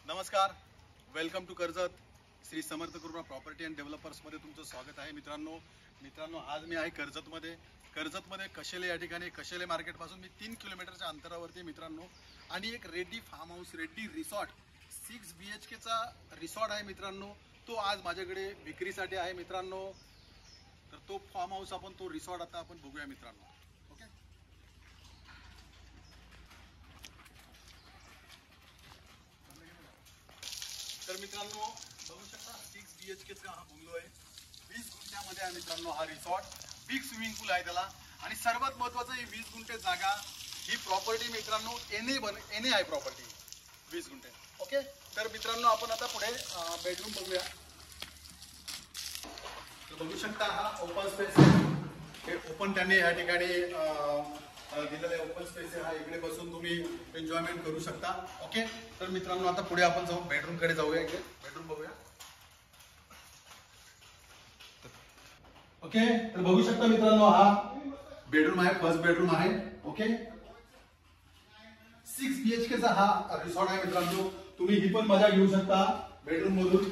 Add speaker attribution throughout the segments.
Speaker 1: नमस्कार, welcome to Karjat. Shri Samarth कृपा property and डेव्हलपर्समध्ये तुमचं स्वागत आहे. मित्रांनो आज मी आहे कर्जतमध्ये कशेले या ठिकाणी कशेले मार्केटपासून मी 3 किलोमीटरच्या अंतरावरती मित्रांनो. आणि एक Reddy farm house, Reddy resort 6 BHKचा रिसॉर्ट आहे मित्रांनो. तो आज माझ्याकडे विक्रीसाठी आहे मित्रांनो. तर तो फार्म हाऊस तो रिसॉर्ट आता आपण बघूया मित्रांनो. ओके, तर मित्रांनो बघू शकता 6 BHKचा हा बंगलो आहे. 20 गुंठ्यामध्ये आहे मित्रांनो हा रिसॉर्ट. बिग स्विमिंग पूल आहे त्याला. आणि सर्वात महत्त्वाचं ही 20 गुंठे जागा, ही प्रॉपर्टी मित्रांनो एने आहे प्रॉपर्टी 20 गुंठे. ओके, तर मित्रांनो आपण आता पुढे बेडरूम बघूया. तर बघू शकता हा ओपन स्पेस आहे. हे ओपन त्यांनी या ठिकाणी दिलेलं आहे. ओपन स्पेस आहे हा. इकडे बसून तुम्ही एन्जॉयमेंट करू शकता. ओके, तर मित्रांनो आता पुढे आपण जाऊ बेडरूम कडे जाऊया. इकडे बेडरूम बघूया. ओके, तर बघू शकता मित्रांनो हा बेडरूम आहे. फर्स्ट बेडरूम आहे. ओके, 6 BHKचा हा रिसॉर्ट आहे मित्रांनो. तुम्ही ही पण मजा घेऊ शकता बेडरूम मधून.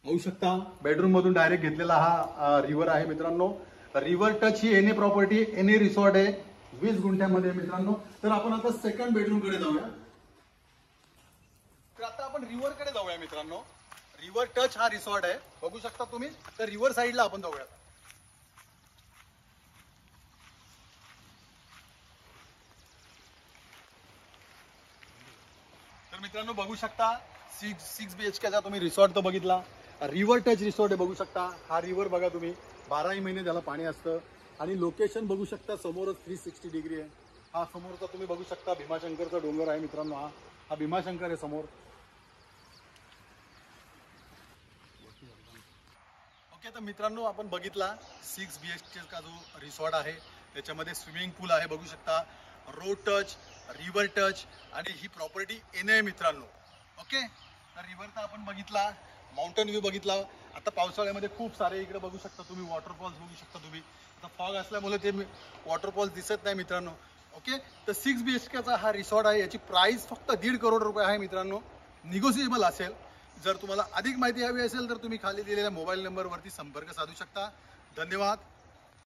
Speaker 1: होऊ शकता बेडरूम मधून डायरेक्ट घेतलेला हा रिव्हर आहे मित्रांनो. रिव्हर टच ही एने प्रॉपर्टी, एने रिसॉर्ट आहे 20 गुंठ्यामध्ये मित्रांनो. तर आपण आता सेकंड बेडरूम कडे जाऊया. तर आता आपण रिव्हर कडे जाऊया मित्रांनो. रिव्हर टच हा रिसॉर्ट आहे, बघू शकता तुम्ही. तर रिव्हर साइडला आपण जाऊया. तर मित्रांनो बघू शकता 6 BHKचा तुम्ही रिसॉर्ट तर बघितला. रिव्हर टच रिसॉर्ट आहे, बघू शकता. हा रिव्हर बघा तुम्ही, 12ही महिने त्याला पाणी असतं. आणि लोकेशन बघू शकता, समोरच 360 डिग्री आहे. हा समोरचा तुम्ही बघू शकता भीमाशंकरचा डोंगर आहे मित्रांनो. हा भीमाशंकर आहे समोर. ओके, तर मित्रांनो आपण बघितला 6 BHKचा जो रिसॉर्ट आहे त्याच्यामध्ये स्विमिंग पूल आहे, बघू शकता. रोड टच, रिव्हर टच आणि ही प्रॉपर्टी एने आहे मित्रांनो. ओके, तर रिव्हर तर आपण बघितला, माउंटेन व्ह्यू बघितला. आता पावसाळ्यामध्ये खूप सारे इकडे बघू शकता तुम्ही वॉटरफॉल्स बघू शकता तुम्ही. आता फॉग असल्यामुळे ते वॉटरफॉल्स दिसत नाही मित्रांनो. ओके, तर 6 BHKचा हा रिसॉर्ट आहे. याची प्राइस फक्त 1.5 करोड रुपये आहे मित्रांनो. निगोशिएबल असेल. जर तुम्हाला अधिक माहिती हवी असेल तर तुम्ही खाली दिलेल्या मोबाईल नंबरवरती संपर्क साधू शकता. धन्यवाद.